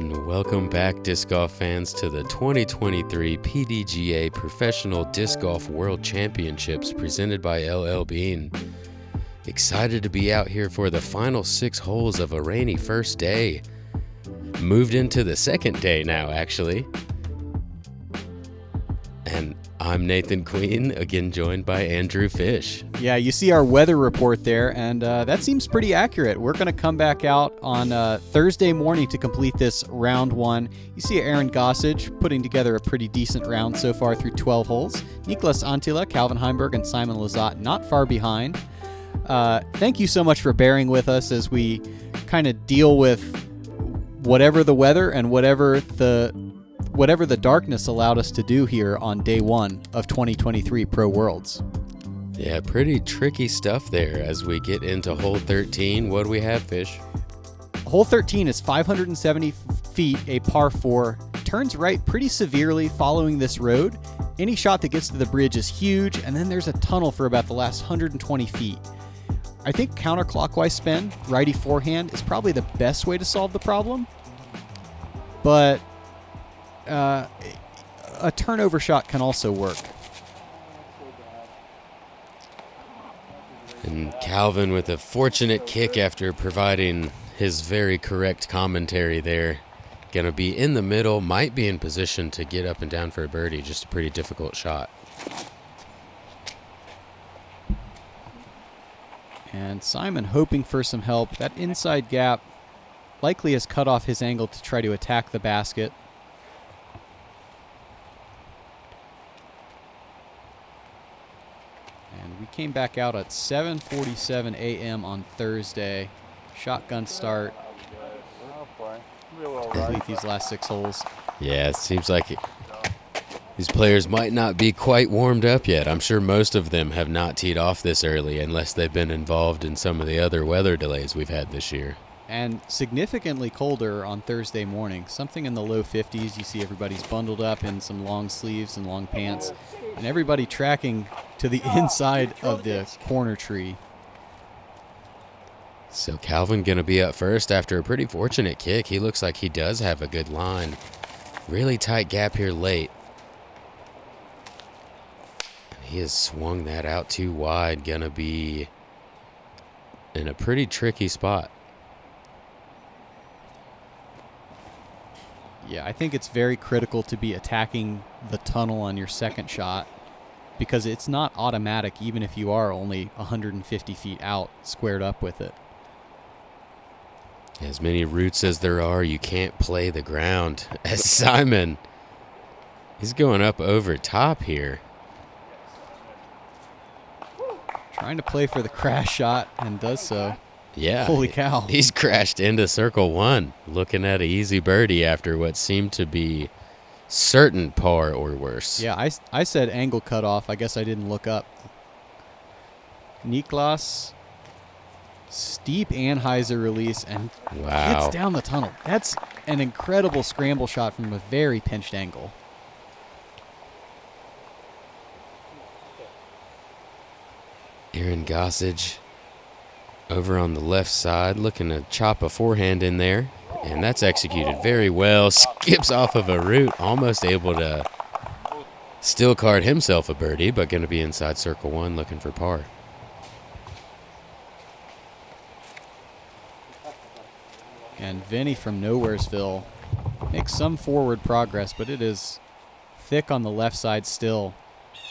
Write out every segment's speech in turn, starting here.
And welcome back, disc golf fans, to the 2023 Pdga Professional Disc Golf World Championships presented by LL Bean. Excited to be out here for the final 6 holes of a rainy first day. Moved into the second day now, actually. And I'm Nathan Queen, again joined by Andrew Fish. Yeah, you see our weather report there, and that seems pretty accurate. We're going to come back out on Thursday morning to complete this round 1. You see Aaron Gossage putting together a pretty decent round so far through 12 holes. Niklas Anttila, Calvin Heimburg, and Simon Lizotte not far behind. Thank you so much for bearing with us as we kind of deal with whatever the weather and whatever the darkness allowed us to do here on day 1 of 2023 Pro Worlds. Yeah, pretty tricky stuff there as we get into hole 13. What do we have, Fish? Hole 13 is 570 feet, a par 4. Turns right pretty severely following this road. Any shot that gets to the bridge is huge, and then there's a tunnel for about the last 120 feet. I think counterclockwise spin, righty forehand, is probably the best way to solve the problem. But a turnover shot can also work. And Calvin with a fortunate kick after providing his very correct commentary there. Gonna be in the middle, might be in position to get up and down for a birdie. Just a pretty difficult shot. And Simon hoping for some help. That inside gap likely has cut off his angle to try to attack the basket. And we came back out at 7:47 a.m. on Thursday. Shotgun start. Complete these last 6 holes. Yeah, it seems like these players might not be quite warmed up yet. I'm sure most of them have not teed off this early unless they've been involved in some of the other weather delays we've had this year. And significantly colder on Thursday morning. Something in the low 50s. You see everybody's bundled up in some long sleeves and long pants. And everybody tracking to the inside of the corner tree. So Calvin going to be up first after a pretty fortunate kick. He looks like he does have a good line. Really tight gap here late. And he has swung that out too wide. Going to be in a pretty tricky spot. Yeah, I think it's very critical to be attacking the tunnel on your second shot because it's not automatic even if you are only 150 feet out squared up with it. As many roots as there are, you can't play the ground. As Simon, he's going up over top here. Trying to play for the crash shot and does so. Yeah. Holy cow. He's crashed into circle 1, looking at an easy birdie after what seemed to be certain par or worse. Yeah, I said angle cutoff. I guess I didn't look up. Niklas, steep Anheuser release and wow. gets down the tunnel. That's an incredible scramble shot from a very pinched angle. Aaron Gossage over on the left side, looking to chop a forehand in there. And that's executed very well. Skips off of a root, almost able to still card himself a birdie, but going to be inside circle 1 looking for par. And Vinny from Nowheresville makes some forward progress, but it is thick on the left side still.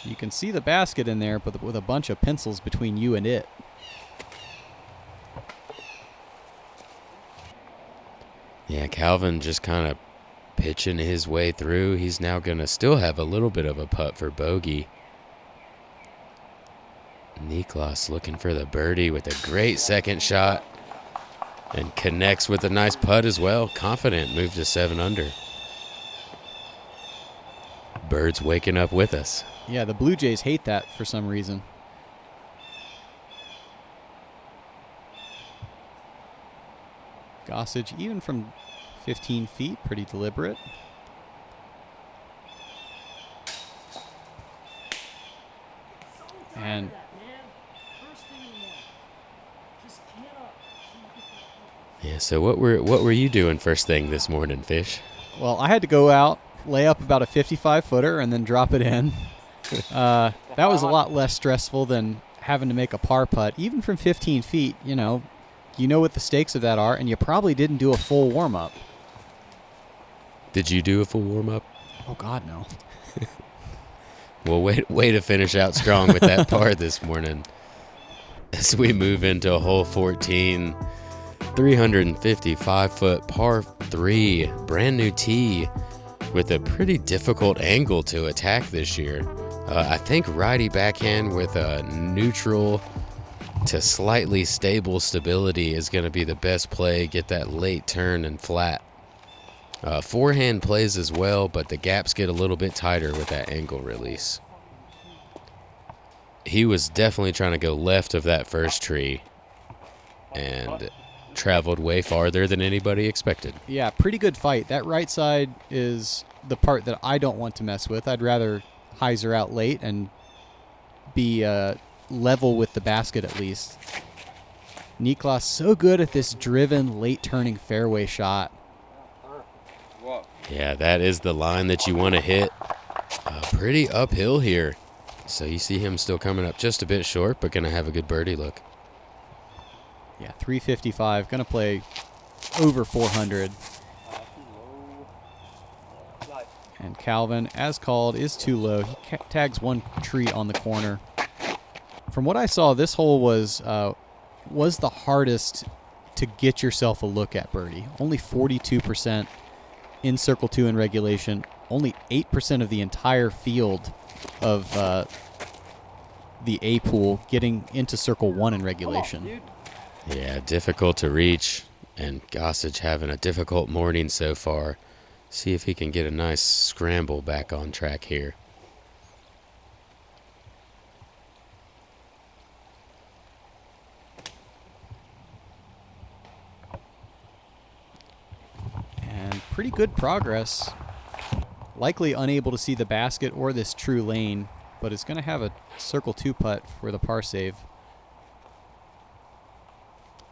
You can see the basket in there, but with a bunch of pencils between you and it. Yeah, Calvin just kind of pitching his way through. He's now going to still have a little bit of a putt for bogey. Niklas looking for the birdie with a great second shot and connects with a nice putt as well. Confident, move to 7 under. Birds waking up with us. Yeah, the Blue Jays hate that for some reason. Gossage, even from 15 feet, pretty deliberate. And Yeah, so what were you doing first thing this morning, Fish? Well, I had to go out, lay up about a 55-footer, and then drop it in. That was a lot less stressful than having to make a par putt, even from 15 feet. You know what the stakes of that are, and you probably didn't do a full warm-up. Did you do a full warm-up? Oh, God, no. Well, way to finish out strong with that par this morning. As we move into hole 14, 355-foot par 3, brand new tee with a pretty difficult angle to attack this year. I think righty backhand with a neutral to slightly stable stability is going to be the best play. Get that late turn and flat. Forehand plays as well, but the gaps get a little bit tighter with that angle release. He was definitely trying to go left of that first tree and traveled way farther than anybody expected. Yeah, pretty good fight. That right side is the part that I don't want to mess with. I'd rather hyzer out late and be level with the basket at least. Niklas so good at this driven, late turning fairway shot. Yeah, that is the line that you want to hit. Pretty uphill here. So you see him still coming up just a bit short, but going to have a good birdie look. Yeah, 355. Going to play over 400. And Calvin, as called, is too low. He tags one tree on the corner. From what I saw, this hole was the hardest to get yourself a look at birdie. Only 42% in Circle 2 in regulation. Only 8% of the entire field of the A pool getting into Circle 1 in regulation. Yeah, difficult to reach. And Gossage having a difficult morning so far. See if he can get a nice scramble back on track here. And pretty good progress. Likely unable to see the basket or this true lane, but it's going to have a Circle 2 putt for the par save.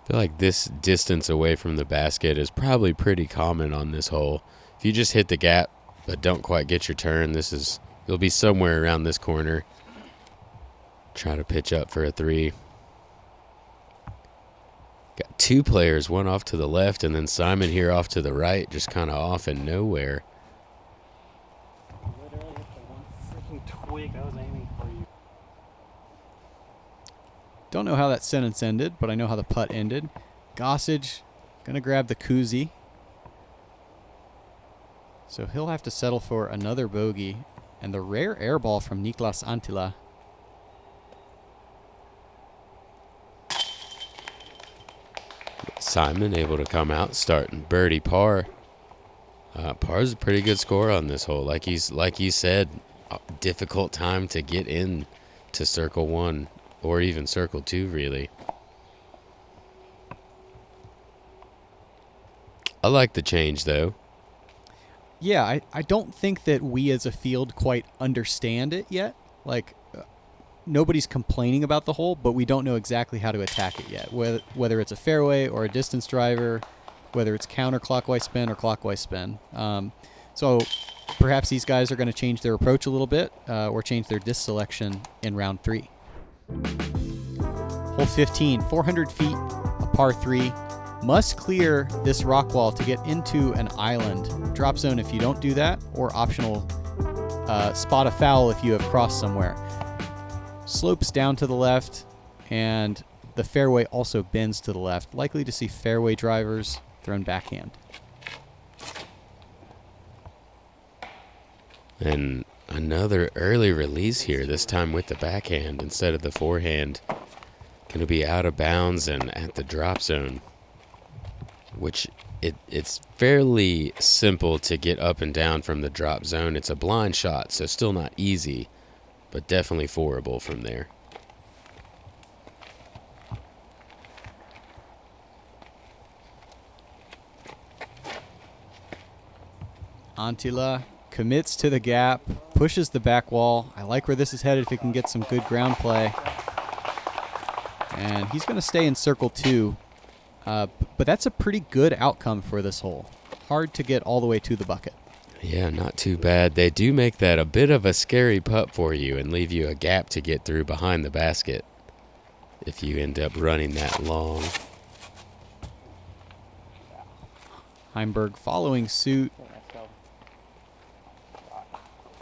I feel like this distance away from the basket is probably pretty common on this hole. If you just hit the gap but don't quite get your turn, you'll be somewhere around this corner. Try to pitch up for a 3. Got 2 players, one off to the left and then Simon here off to the right, just kind of off in nowhere. Literally hit the one freaking twig I was aiming for you. Don't know how that sentence ended, but I know how the putt ended. Gossage going to grab the koozie. So he'll have to settle for another bogey. And the rare air ball from Niklas Anttila. Simon able to come out, starting birdie par. Par's a pretty good score on this hole. Like you said, difficult time to get in to Circle 1 or even Circle 2, really. I like the change, though. Yeah, I don't think that we as a field quite understand it yet. Like, nobody's complaining about the hole, but we don't know exactly how to attack it yet. Whether it's a fairway or a distance driver, whether it's counterclockwise spin or clockwise spin. So perhaps these guys are going to change their approach a little bit or change their disc selection in round 3. Hole 15, 400 feet, a par 3. Must clear this rock wall to get into an island. Drop zone if you don't do that, or optional spot a foul if you have crossed somewhere. Slopes down to the left, and the fairway also bends to the left. Likely to see fairway drivers thrown backhand. And another early release here, this time with the backhand instead of the forehand. Going to be out of bounds and at the drop zone, which it's fairly simple to get up and down from the drop zone. It's a blind shot, so still not easy, but definitely forable from there. Anttila commits to the gap, pushes the back wall. I like where this is headed if he can get some good ground play. And he's going to stay in Circle 2. But that's a pretty good outcome for this hole. Hard to get all the way to the bucket. Yeah, not too bad. They do make that a bit of a scary putt for you and leave you a gap to get through behind the basket if you end up running that long. Heimburg following suit.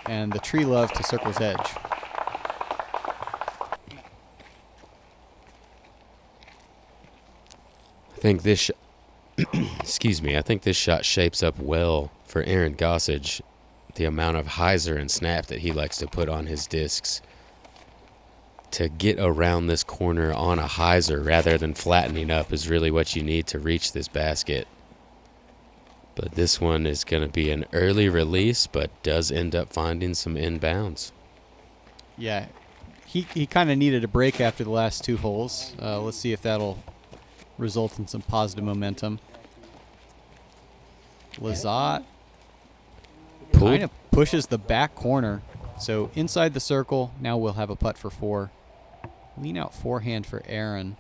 And the tree love to circle's edge. I think this excuse me, I think this shot shapes up well for Aaron Gossage. The amount of hyzer and snap that he likes to put on his discs. To get around this corner on a hyzer rather than flattening up is really what you need to reach this basket. But this one is going to be an early release, but does end up finding some inbounds. Yeah, he kind of needed a break after the last two holes. Let's see if that'll result in some positive momentum. Lizotte kind of pushes the back corner. So inside the circle, now we'll have a putt for 4. Lean out forehand for Aaron.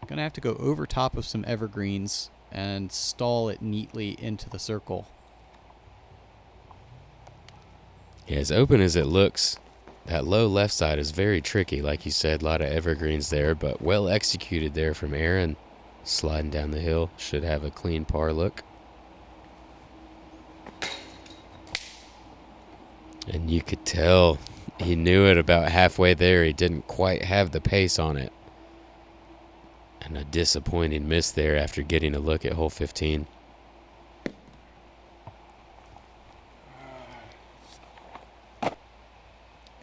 Gonna have to go over top of some evergreens and stall it neatly into the circle. Yeah, as open as it looks, that low left side is very tricky. Like you said, a lot of evergreens there, but well executed there from Aaron. Sliding down the hill, should have a clean par look. And you could tell he knew it about halfway there. He didn't quite have the pace on it. And a disappointing miss there after getting a look at hole 15.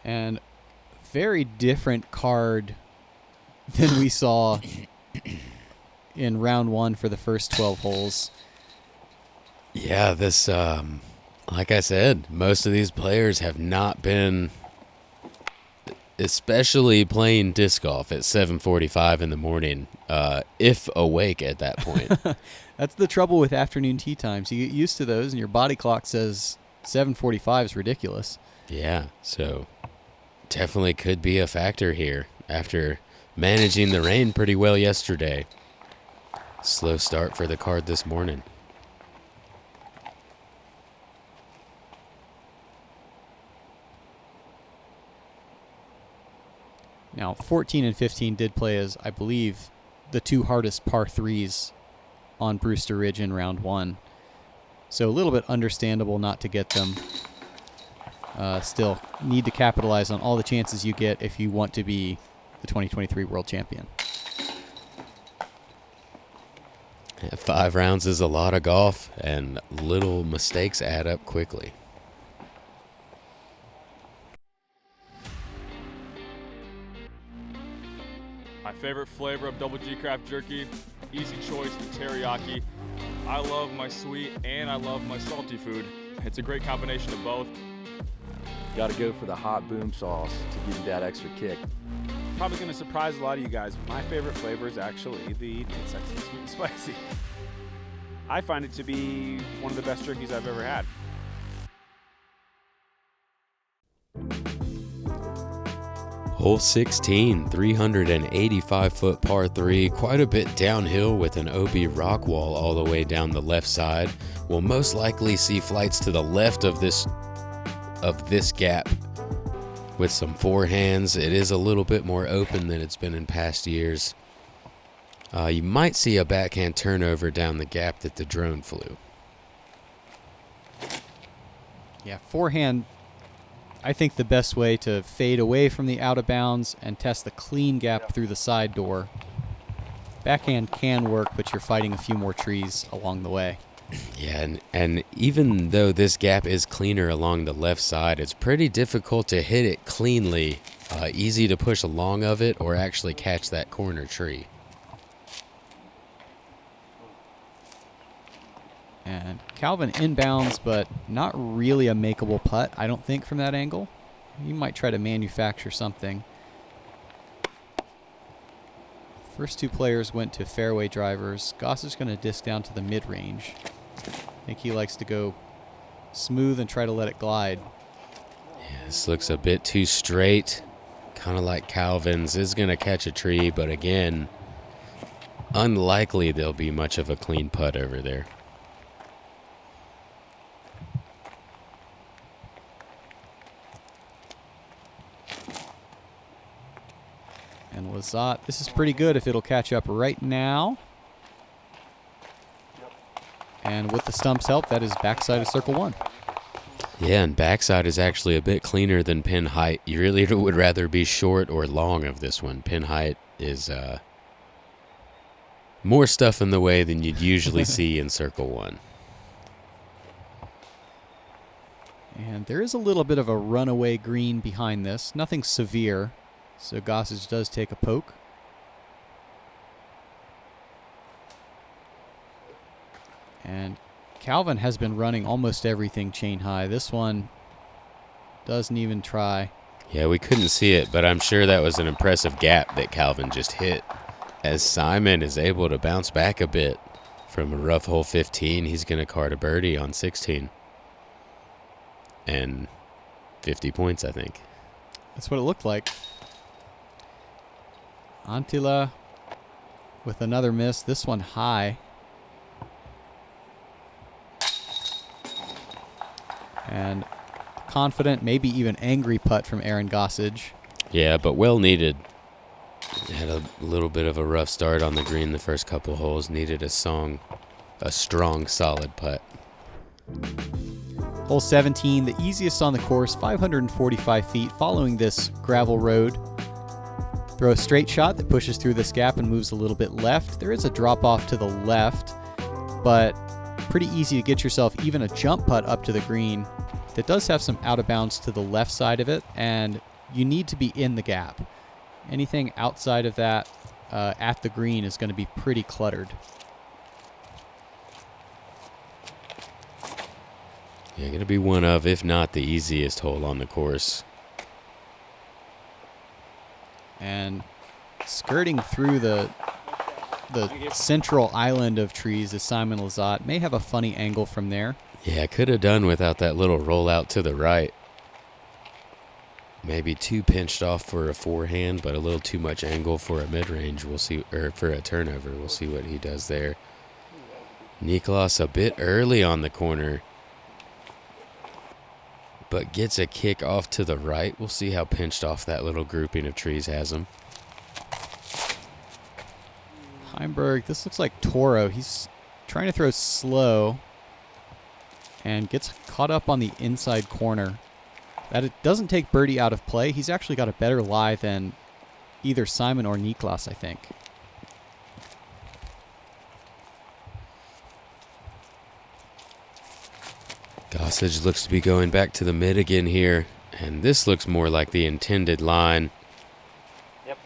And very different card than we saw in round 1 for the first 12 holes. Yeah, this, like I said, most of these players have not been, especially playing disc golf at 7:45 in the morning, if awake at that point. That's the trouble with afternoon tee times. You get used to those, and your body clock says 7:45 is ridiculous. Yeah, so definitely could be a factor here after managing the rain pretty well yesterday. Slow start for the card this morning. Now, 14 and 15 did play as, I believe, the two hardest par 3s on Brewster Ridge in round 1. So a little bit understandable not to get them. Still, need to capitalize on all the chances you get if you want to be the 2023 World Champion. Yeah, 5 rounds is a lot of golf, and little mistakes add up quickly. My favorite flavor of Double G Craft Jerky, easy choice, the teriyaki. I love my sweet and I love my salty food. It's a great combination of both. Got to go for the hot boom sauce to give you that extra kick. Probably going to surprise a lot of you guys. My favorite flavor is actually the Texas sweet and spicy. I find it to be one of the best jerkies I've ever had. Hole 16, 385-foot par 3, quite a bit downhill with an OB rock wall all the way down the left side. We'll most likely see flights to the left of this gap with some forehands. It is a little bit more open than it's been in past years. You might see a backhand turnover down the gap that the drone flew. Yeah, forehand, I think the best way to fade away from the out of bounds and test the clean gap through the side door. Backhand can work, but you're fighting a few more trees along the way. Yeah, and even though this gap is cleaner along the left side, it's pretty difficult to hit it cleanly. Easy to push along of it or actually catch that corner tree. And Calvin inbounds, but not really a makeable putt, I don't think, from that angle. You might try to manufacture something. First two players went to fairway drivers. Goss is going to disc down to the mid-range. I think he likes to go smooth and try to let it glide. Yeah, this looks a bit too straight, kind of like Calvin's. Is going to catch a tree, but again, unlikely there'll be much of a clean putt over there. And Lizotte, this is pretty good if it'll catch up right now. And with the stump's help, that is backside of circle 1. Yeah, and backside is actually a bit cleaner than pin height. You really would rather be short or long of this one. Pin height is more stuff in the way than you'd usually see in circle 1. And there is a little bit of a runaway green behind this. Nothing severe. So Gossage does take a poke. And Calvin has been running almost everything chain high. This one doesn't even try. Yeah, we couldn't see it, but I'm sure that was an impressive gap that Calvin just hit. As Simon is able to bounce back a bit from a rough hole 15, he's going to card a birdie on 16. And 50 points, I think. That's what it looked like. Anttila with another miss. This one high. And confident, maybe even angry putt from Aaron Gossage. Yeah, but well needed. Had a little bit of a rough start on the green the first couple holes. Needed a strong, solid putt. Hole 17, the easiest on the course, 545 feet, following this gravel road. Throw a straight shot that pushes through this gap and moves a little bit left. There is a drop off to the left, but pretty easy to get yourself even a jump putt up to the green that does have some out of bounds to the left side of it, and you need to be in the gap. Anything outside of that at the green is going to be pretty cluttered. Yeah, going to be one of, if not the easiest hole on the course. And skirting through the central island of trees is Simon Lizotte. May have a funny angle from there. Yeah, could have done without that little rollout to the right. Maybe too pinched off for a forehand, but a little too much angle for a mid-range. We'll see, or for a turnover. We'll see what he does there. Niklas a bit early on the corner, but gets a kick off to the right. We'll see how pinched off that little grouping of trees has him. Heimburg, this looks like Toro. He's trying to throw slow and gets caught up on the inside corner. That it doesn't take birdie out of play. He's actually got a better lie than either Simon or Niklas, I think. Gossage looks to be going back to the mid again here, and this looks more like the intended line. Yep.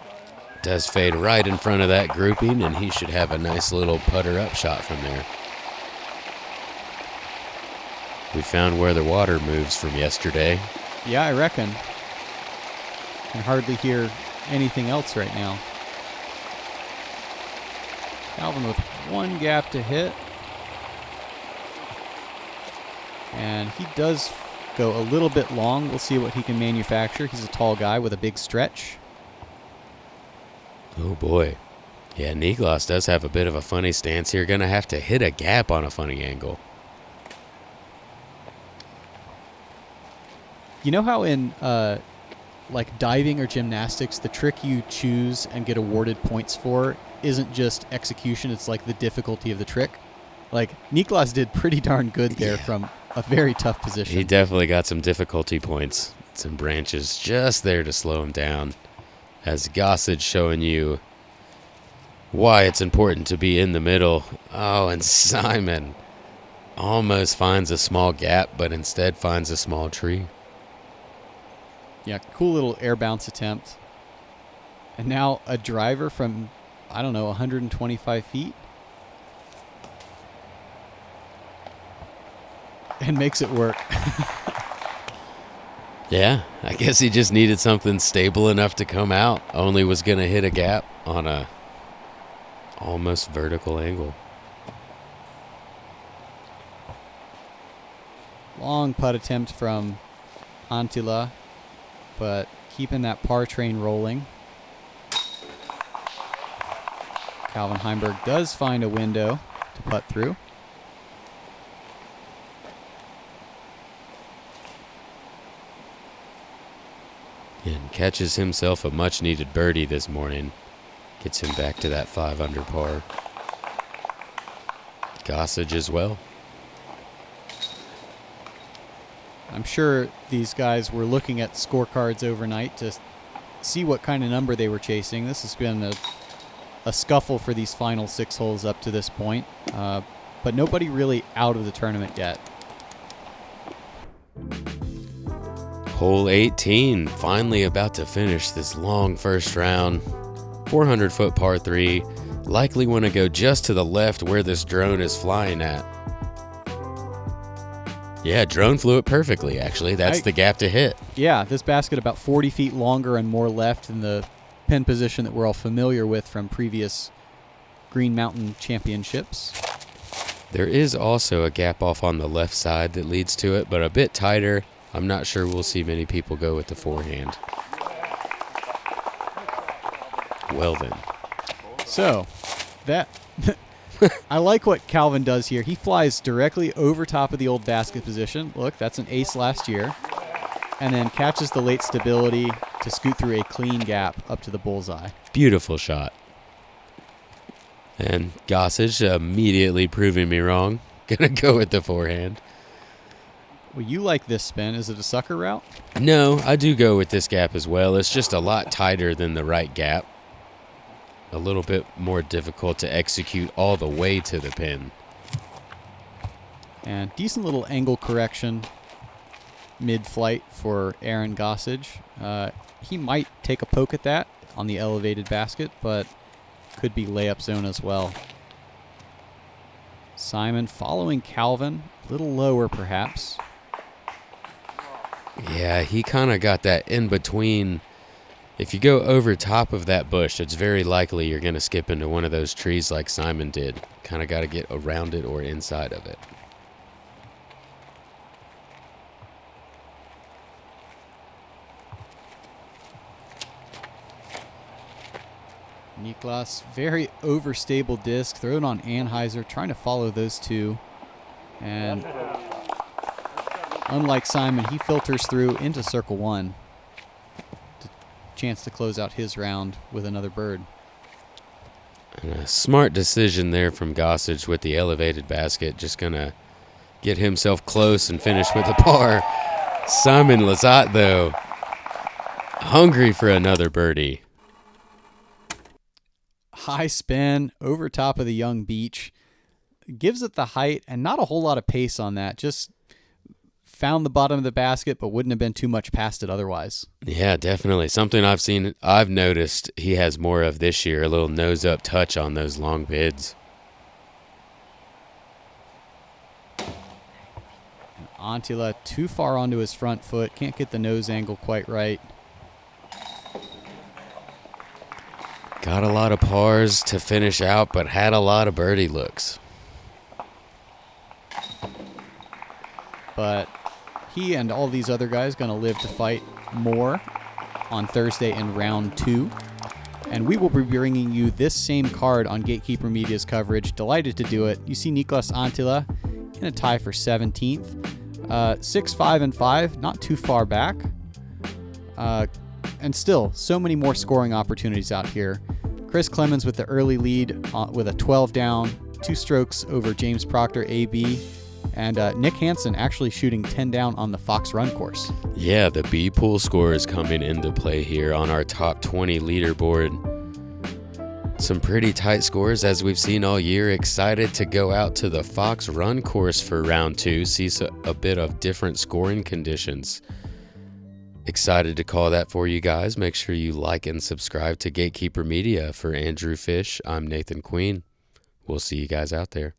Does fade right in front of that grouping, and he should have a nice little putter-up shot from there. We found where the water moves from yesterday. Yeah, I reckon. Can hardly hear anything else right now. Calvin with one gap to hit. And he does go a little bit long. We'll see what he can manufacture. He's a tall guy with a big stretch. Oh boy. Yeah, Niklas does have a bit of a funny stance here. Gonna have to hit a gap on a funny angle. You know how in like diving or gymnastics, the trick you choose and get awarded points for isn't just execution, it's like the difficulty of the trick? Like, Niklas did pretty darn good there from a very tough position. He definitely got some difficulty points. Some branches just there to slow him down. As Gossage showing you why it's important to be in the middle. Oh, and Simon almost finds a small gap, but instead finds a small tree. Yeah, cool little air bounce attempt. And now a driver from, I don't know, 125 feet. And makes it work. Yeah, I guess he just needed something stable enough to come out. Only was going to hit a gap on a almost vertical angle. Long putt attempt from Anttila, but keeping that par train rolling. Calvin Heimburg does find a window to putt through. And catches himself a much-needed birdie this morning. Gets him back to that 5 under par. Gossage as well. I'm sure these guys were looking at scorecards overnight to see what kind of number they were chasing. This has been a scuffle for these final 6 holes up to this point, but nobody really out of the tournament yet. Hole 18, finally about to finish this long first round. 400-foot par 3. Likely want to go just to the left where this drone is flying at. Yeah, drone flew it perfectly, actually. That's the gap to hit. Yeah, this basket about 40 feet longer and more left than the pin position that we're all familiar with from previous Green Mountain Championships. There is also a gap off on the left side that leads to it, but a bit tighter. I'm not sure we'll see many people go with the forehand. Well then. So, that I like what Calvin does here. He flies directly over top of the old basket position. Look, that's an ace last year. And then catches the late stability to scoot through a clean gap up to the bullseye. Beautiful shot. And Gossage immediately proving me wrong. Gonna go with the forehand. Well, you like this spin. Is it a sucker route? No, I do go with this gap as well. It's just a lot tighter than the right gap. A little bit more difficult to execute all the way to the pin. And decent little angle correction mid-flight for Aaron Gossage. He might take a poke at that on the elevated basket, but could be layup zone as well. Simon following Calvin, a little lower perhaps. Yeah, he kind of got that in between. If you go over top of that bush, it's very likely you're going to skip into one of those trees like Simon did. Kind of got to get around it or inside of it. Niklas, very overstable disc, thrown on Anheuser, trying to follow those two. And unlike Simon, he filters through into circle 1. Chance to close out his round with another bird. And a smart decision there from Gossage with the elevated basket. Just going to get himself close and finish with a par. Simon Lizotte, though, hungry for another birdie. High spin over top of the young beach. Gives it the height and not a whole lot of pace on that. Just found the bottom of the basket, but wouldn't have been too much past it otherwise. Yeah, definitely. Something I've noticed he has more of this year, a little nose-up touch on those long bids. Anttila too far onto his front foot. Can't get the nose angle quite right. Got a lot of pars to finish out, but had a lot of birdie looks. But he and all these other guys going to live to fight more on Thursday in round 2. And we will be bringing you this same card on Gatekeeper Media's coverage. Delighted to do it. You see Niklas Anttila in a tie for 17th. 6, 5, and 5, not too far back. And still, so many more scoring opportunities out here. Chris Clemens with the early lead with a 12 down, 2 strokes over James Proctor, AB. And Nick Hansen actually shooting 10 down on the Fox Run course. Yeah, the B pool score is coming into play here on our top 20 leaderboard. Some pretty tight scores as we've seen all year. Excited to go out to the Fox Run course for round 2. See a bit of different scoring conditions. Excited to call that for you guys. Make sure you like and subscribe to Gatekeeper Media. For Andrew Fish, I'm Nathan Queen. We'll see you guys out there.